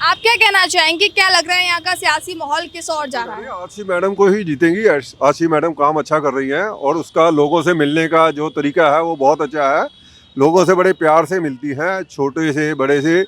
आप क्या कहना चाहेंगे, क्या लग रहा है यहाँ का सियासी माहौल किस ओर जा रहा है? आशी मैडम को ही जीतेंगी। आशी मैडम काम अच्छा कर रही हैं और उसका लोगों से मिलने का जो तरीका है वो बहुत अच्छा है। लोगों से बड़े प्यार से मिलती हैं, छोटे से बड़े से।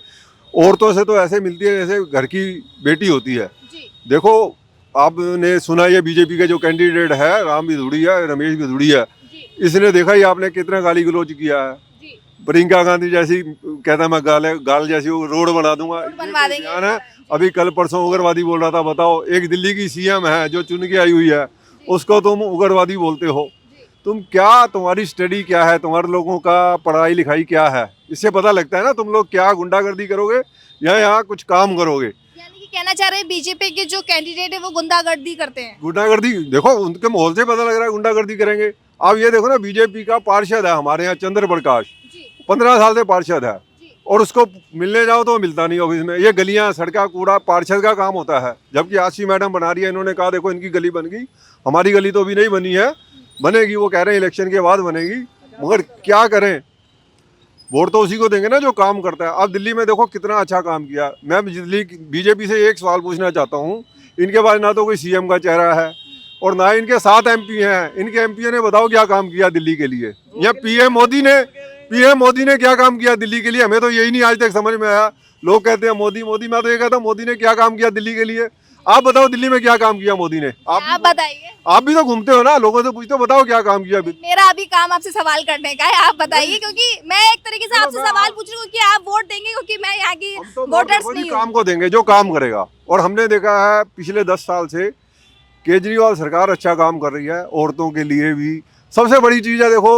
औरतों से तो ऐसे मिलती है जैसे घर की बेटी होती है। जी देखो, आपने सुना ये बीजेपी के जो कैंडिडेट है राम भिदुड़िया, रमेश भिदुड़िया, जी इसने देखा ही आपने कितना गाली गलौज किया है। जी। प्रियंका गांधी जैसी कहता मैं गाल जैसी वो रोड बना दूंगा, रोड ये बनवा कोई देंगे बयान इस है? तरह। जी अभी कल परसों उग्रवादी बोल रहा था। बताओ, एक दिल्ली की सीएम है जो चुन के आई हुई है, जी उसको तुम उग्रवादी बोलते हो? जी। तुम क्या, तुम्हारी स्टडी क्या है, तुम्हारे लोगों का पढ़ाई लिखाई क्या है? इससे पता लगता है ना तुम लोग क्या गुंडागर्दी करोगे या यहाँ कुछ काम करोगे। यानी कि कहना चाह रहे हैं बीजेपी के जो कैंडिडेट है वो गुंडागर्दी करते हैं। गुंडागर्दी देखो, उनके माहौल से पता लग रहा है गुंडागर्दी करेंगे। अब ये देखो ना, बीजेपी का पार्षद है हमारे यहाँ चंद्र प्रकाश, जी 15 साल से पार्षद है, जी और उसको मिलने जाओ तो मिलता नहीं ऑफिस में। ये गलियां सड़का कूड़ा पार्षद का काम होता है, जबकि आशी मैडम बना रही है। इन्होंने कहा देखो इनकी गली बन गई, हमारी गली तो अभी नहीं बनी है, बनेगी। वो कह रहे हैं इलेक्शन के बाद बनेगी, मगर क्या करें, वोट तो उसी को देंगे ना जो काम करता है। अब दिल्ली में देखो कितना अच्छा काम किया। मैं दिल्ली बीजेपी से एक सवाल पूछना चाहता हूँ, इनके पास ना तो कोई सीएम का चेहरा है और ना इनके 7 एमपी हैं। इनके एमपी ने बताओ क्या काम किया दिल्ली के लिए? या पीएम मोदी ने क्या काम किया दिल्ली के लिए? हमें तो यही नहीं आज तक समझ में आया। लोग कहते हैं मोदी मोदी, मैं तो ये कहता हूँ मोदी ने क्या काम किया दिल्ली के लिए? आप बताओ दिल्ली में क्या काम किया मोदी ने? आप बताइए। आप भी तो घूमते हो ना, लोगों से पूछते हो, बताओ क्या काम किया अभी? मेरा अभी काम आपसे सवाल करने का है, आप बताइए, क्योंकि मैं एक तरीके से आपसे सवाल पूछ रही हूँ कि आप वोट देंगे, क्योंकि मैं यहाँ की हम तो वोटर्स वोट नहीं काम हूँ। को देंगे जो काम करेगा। और हमने देखा है पिछले 10 साल से केजरीवाल सरकार अच्छा काम कर रही है, औरतों के लिए भी। सबसे बड़ी चीज़ है, देखो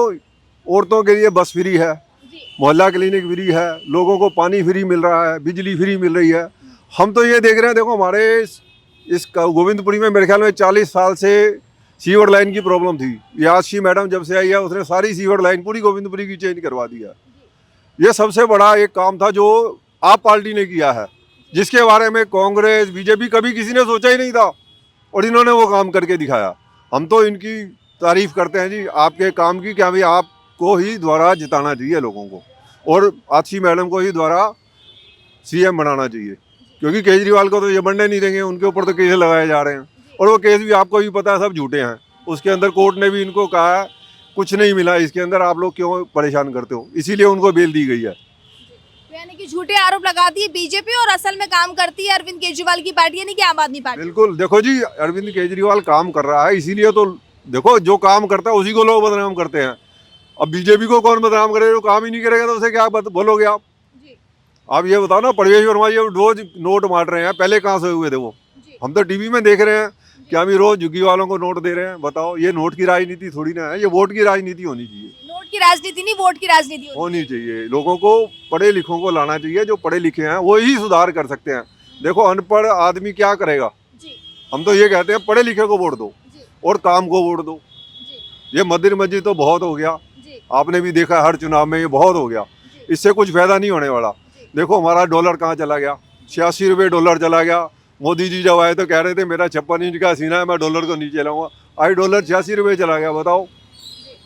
औरतों के लिए बस फ्री है, जी मोहल्ला क्लिनिक फ्री है, लोगों को पानी फ्री मिल रहा है, बिजली फ्री मिल रही है। हम तो ये देख रहे हैं, देखो हमारे इस गोविंदपुरी में मेरे ख्याल में 40 साल से सीवर लाइन की प्रॉब्लम थी। ये आशी मैडम जब से आई है उसने सारी सीवर लाइन पूरी गोविंदपुरी की चेंज करवा दी है। ये सबसे बड़ा एक काम था जो आप पार्टी ने किया है, जिसके बारे में कांग्रेस बीजेपी कभी किसी ने सोचा ही नहीं था, और इन्होंने वो काम करके दिखाया। हम तो इनकी तारीफ करते हैं जी आपके काम की, क्या भाई आपको ही द्वारा जिताना चाहिए लोगों को, और आशी मैडम को ही द्वारा सीएम बनाना चाहिए, क्योंकि केजरीवाल को तो ये बनने नहीं देंगे। उनके ऊपर तो केस लगाए जा रहे हैं, और वो केस भी आपको भी पता है सब झूठे हैं। उसके अंदर कोर्ट ने भी इनको कहा है कुछ नहीं मिला इसके अंदर, आप लोग क्यों परेशान करते हो, इसीलिए उनको बेल दी गई है। तो यानी कि झूठे आरोप लगाती है बीजेपी और असल में काम करती है अरविंद केजरीवाल की पार्टी, यानी कि आम आदमी पार्टी। बिल्कुल, देखो जी अरविंद केजरीवाल काम कर रहा है, इसीलिए तो देखो जो काम करता है उसी को लोग बदनाम करते हैं। अब बीजेपी को कौन बदनाम करे? जो काम ही नहीं करेगा तो उसे क्या बोलोगे आप? जी आप ये बताओ ना, परवेश वर्मा ये रोज नोट बांट रहे हैं, पहले कहाँ से हुए थे वो? जी हम तो टीवी में देख रहे हैं कि हम रोज झुग्गी वालों को नोट दे रहे हैं। बताओ, ये नोट की राजनीति थोड़ी ना है, ये वोट की राजनीति होनी चाहिए। नोट की राजनीति नहीं, वोट की राजनीति होती होनी चाहिए, लोगों को पढ़े लिखों को लाना चाहिए। जो पढ़े लिखे हैं वो ही सुधार कर सकते हैं। देखो अनपढ़ आदमी क्या करेगा? है। जी हम तो ये कहते हैं पढ़े लिखे को वोट दो जी और काम को वोट दो। जी ये मदिर मस्जिद तो बहुत हो गया, जी आपने भी देखा हर चुनाव में, ये बहुत हो गया। जी इससे कुछ फायदा नहीं होने वाला। जी देखो हमारा डॉलर कहाँ चला गया, 86 रुपये डॉलर चला गया। मोदी जी जब आए तो कह रहे थे मेरा 56 इंच का सीना है, मैं डॉलर को नीचे लाऊंगा। आज डॉलर 86 रुपये चला गया, बताओ।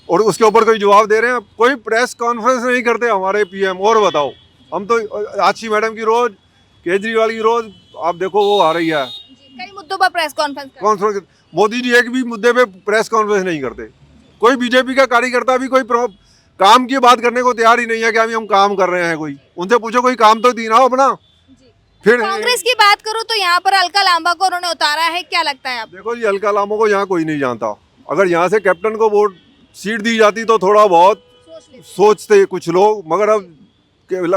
और उसके ऊपर कोई जवाब दे रहे हैं? कोई प्रेस कॉन्फ्रेंस नहीं करते हमारे पीएम। और बताओ, हम तो आशी मैडम की रोज, केजरीवाल की रोज, आप देखो वो आ रही है जी कई मुद्दों पर प्रेस कॉन्फ्रेंस करते कॉन्फ्रेंस। मोदी जी एक भी मुद्दे पे प्रेस कॉन्फ्रेंस नहीं करते। कोई बीजेपी का कार्यकर्ता भी कोई काम की बात करने को तैयार ही नहीं है कि अभी हम काम कर रहे हैं। कोई उनसे पूछो कोई काम तो दी ना हो अपना। हैं। जी फिर कांग्रेस की बात करूं तो यहाँ पर अलका लांबा को उन्होंने उतारा है, क्या लगता है आपको? देखो जी, अलका लामो को यहाँ कोई नहीं जानता। अगर यहाँ से कैप्टन को वोट सीट दी जाती तो थोड़ा बहुत सोच लेते सोचते कुछ लोग, मगर अब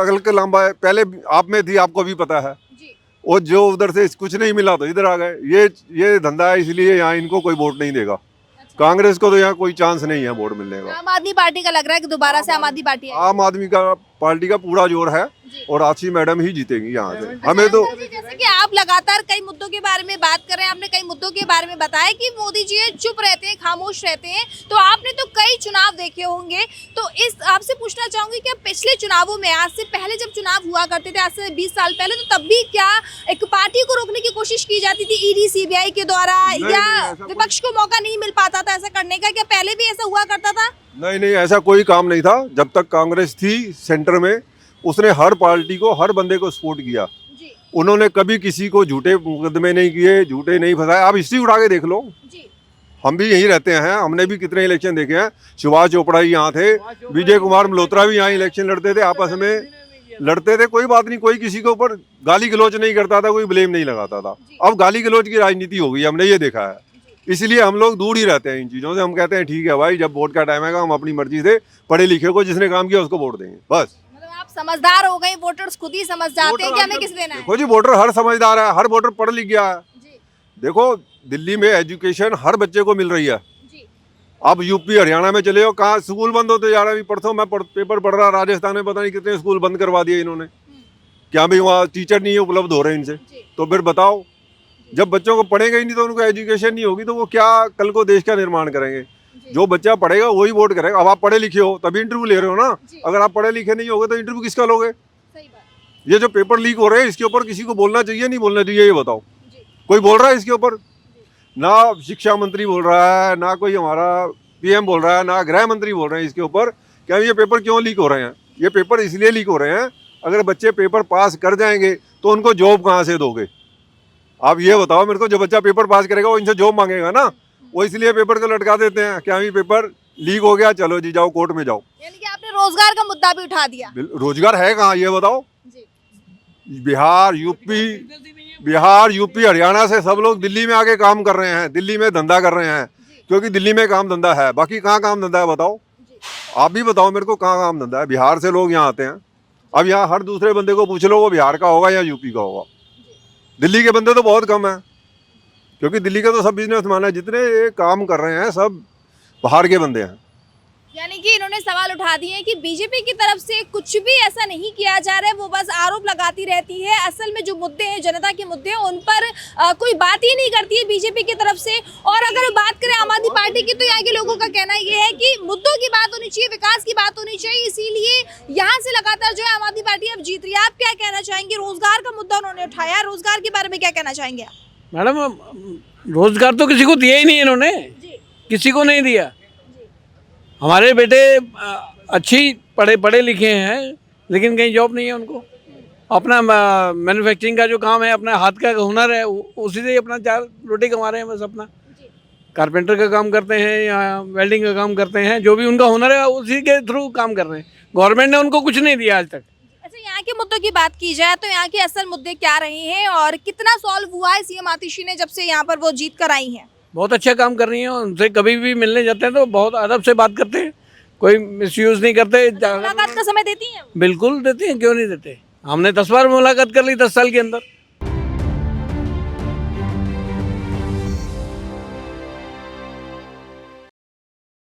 अलका लांबा पहले आप में थी, आपको भी पता है। जी और जो उधर से कुछ नहीं मिला तो इधर आ गए। ये धंधा है, इसलिए यहाँ इनको कोई वोट नहीं देगा। अच्छा। कांग्रेस को तो यहाँ कोई चांस नहीं है वोट मिलने का। आम आदमी पार्टी का लग रहा है कि दोबारा से आम आदमी पार्टी आएगी। आम आदमी का पार्टी का पूरा जोर है, जी। और आशी मैडम ही जीतेंगी यहाँ से। हमें तो जी, जैसे कि आप लगातार कई मुद्दों के बारे में बात कर रहे हैं, आपने कई मुद्दों के बारे में बताया कि मोदी जी चुप रहते हैं, खामोश रहते हैं, तो आपने तो कई चुनाव देखे होंगे, तो इस आपसे पूछना चाहूंगी कि पिछले चुनावों में, आज से पहले जब चुनाव हुआ करते थे, आज से 20 साल पहले, तो तब भी क्या एक पार्टी को रोकने की कोशिश की जाती थी ईडी सीबीआई के द्वारा, नहीं, या नहीं, ऐसा विपक्ष को मौका नहीं मिल पाता था ऐसा करने का? क्या पहले भी ऐसा हुआ करता था? नहीं नहीं, ऐसा कोई काम नहीं था। जब तक कांग्रेस थी सेंटर में, उसने हर पार्टी को, हर बंदे को सपोर्ट किया। जी उन्होंने कभी किसी को झूठे मुकदमे नहीं किए, झूठे नहीं फंसाए। आप हिस्ट्री उठा के देख लो, जी हम भी यहीं रहते हैं, हमने भी कितने इलेक्शन देखे हैं। सुभाष चोपड़ा ही यहाँ थे, विजय कुमार मल्होत्रा भी यहाँ इलेक्शन लड़ते थे, आपस में लड़ते थे, कोई बात नहीं, कोई किसी के ऊपर गाली गलौज नहीं करता था, कोई ब्लेम नहीं लगाता था। अब गाली गलौज की राजनीति हो गई, हमने ये देखा है, इसलिए हम लोग दूर ही रहते हैं इन चीज़ों से। हम कहते हैं ठीक है भाई, जब वोट का टाइम आएगा हम अपनी मर्जी से पढ़े लिखे को जिसने काम किया उसको वोट देंगे, बस। मतलब आप समझदार हो गए, वोटर्स खुद ही समझ जाते हैं कि हमें किस देना है। देखो जी, वोटर हर समझदार है, हर वोटर पढ़ लिख गया है। जी देखो दिल्ली में एजुकेशन हर बच्चे को मिल रही है। जी अब यूपी हरियाणा में चले हो, कहाँ स्कूल बंद होते जा रहे हैं। अभी परसों मैं पेपर पढ़ रहा, राजस्थान में पता नहीं कितने स्कूल बंद करवा दिए इन्होंने, क्या भी वहाँ टीचर नहीं है उपलब्ध हो रहे इनसे। जी। तो फिर बताओ, जब बच्चों को पढ़ेगा ही नहीं तो उनको एजुकेशन नहीं होगी तो वो क्या कल को देश का निर्माण करेंगे। जी। जो बच्चा पढ़ेगा वही वोट करेगा। अब आप पढ़े लिखे हो तभी इंटरव्यू ले रहे हो ना, जी। अगर आप पढ़े लिखे नहीं होगे तो इंटरव्यू किसका लोगे। सही बात। ये जो पेपर लीक हो रहे हैं इसके ऊपर किसी को बोलना चाहिए नहीं बोलना चाहिए, ये बताओ। जी कोई बोल रहा है इसके ऊपर? ना शिक्षा मंत्री बोल रहा है, ना कोई हमारा पीएम बोल रहा है, ना गृह मंत्री बोल रहे हैं इसके ऊपर क्या ये पेपर क्यों लीक हो रहे हैं। ये पेपर इसलिए लीक हो रहे हैं, अगर बच्चे पेपर पास कर जाएंगे तो उनको जॉब कहाँ से दोगे। आप ये बताओ मेरे को, जो बच्चा पेपर पास करेगा वो इनसे जॉब मांगेगा ना, वो इसलिए पेपर को लटका देते हैं। क्या ये पेपर लीक हो गया, चलो जी जाओ कोर्ट में जाओ। यानी कि आपने रोजगार का मुद्दा भी उठा दिया। रोजगार है कहाँ ये बताओ। जी बिहार यूपी हरियाणा से सब लोग दिल्ली में आके काम कर रहे हैं, दिल्ली में धंधा कर रहे हैं, क्योंकि दिल्ली में काम धंधा है। बाकी कहाँ काम धंधा है बताओ, आप भी बताओ मेरे को, कहाँ काम धंधा है। बिहार से लोग यहाँ आते हैं, अब यहाँ हर दूसरे बंदे को पूछ लो वो बिहार का होगा या यूपी का होगा। दिल्ली के बंदे तो बहुत कम हैं, क्योंकि दिल्ली के तो सब बिजनेसमैन है, जितने ये काम कर रहे हैं सब बाहर के बंदे हैं। यानी कि इन्होंने सवाल उठा दिए हैं कि बीजेपी की तरफ से कुछ भी ऐसा नहीं किया जा रहा है, वो बस आरोप लगाती रहती है। असल में जो मुद्दे हैं, जनता के मुद्दे हैं, उन पर कोई बात ही नहीं करती है बीजेपी की तरफ से। और अगर बात करें आम आदमी पार्टी की, तो यहाँ के लोगों का कहना ये है कि मुद्दों की बात होनी चाहिए, विकास की बात होनी चाहिए, इसीलिए यहाँ से लगातार जो है आम आदमी पार्टी अब जीत रही है। आप क्या कहना चाहेंगे? रोजगार का मुद्दा उन्होंने उठाया, रोजगार के बारे में क्या कहना चाहेंगे आप? मैडम रोजगार तो किसी को दिया ही नहीं इन्होंने, जी किसी को नहीं दिया। हमारे बेटे अच्छी पढ़े लिखे हैं लेकिन कहीं जॉब नहीं है उनको। अपना मैन्युफैक्चरिंग का जो काम है, अपना हाथ का हुनर है, उसी से अपना 4 रोटी कमा रहे हैं बस। अपना कारपेंटर का काम करते हैं या वेल्डिंग का काम करते हैं, जो भी उनका हुनर है उसी के थ्रू काम कर रहे हैं। गवर्नमेंट ने उनको कुछ नहीं दिया आज तक। अच्छा, यहाँ के मुद्दों की बात की जाए तो यहाँ के असल मुद्दे क्या रहे हैं और कितना सॉल्व हुआ है सीएम आतिशी ने जब से यहाँ पर वो जीत कर आई हैं? बहुत अच्छा काम कर रही हैं, उनसे कभी भी मिलने जाते हैं तो बहुत अदब से बात करते हैं, कोई मिसयूज़ नहीं करते। मुलाकात का समय देती हैं? बिल्कुल देते हैं, क्यों नहीं देते। हमने 10 बार मुलाकात कर ली 10 साल के अंदर।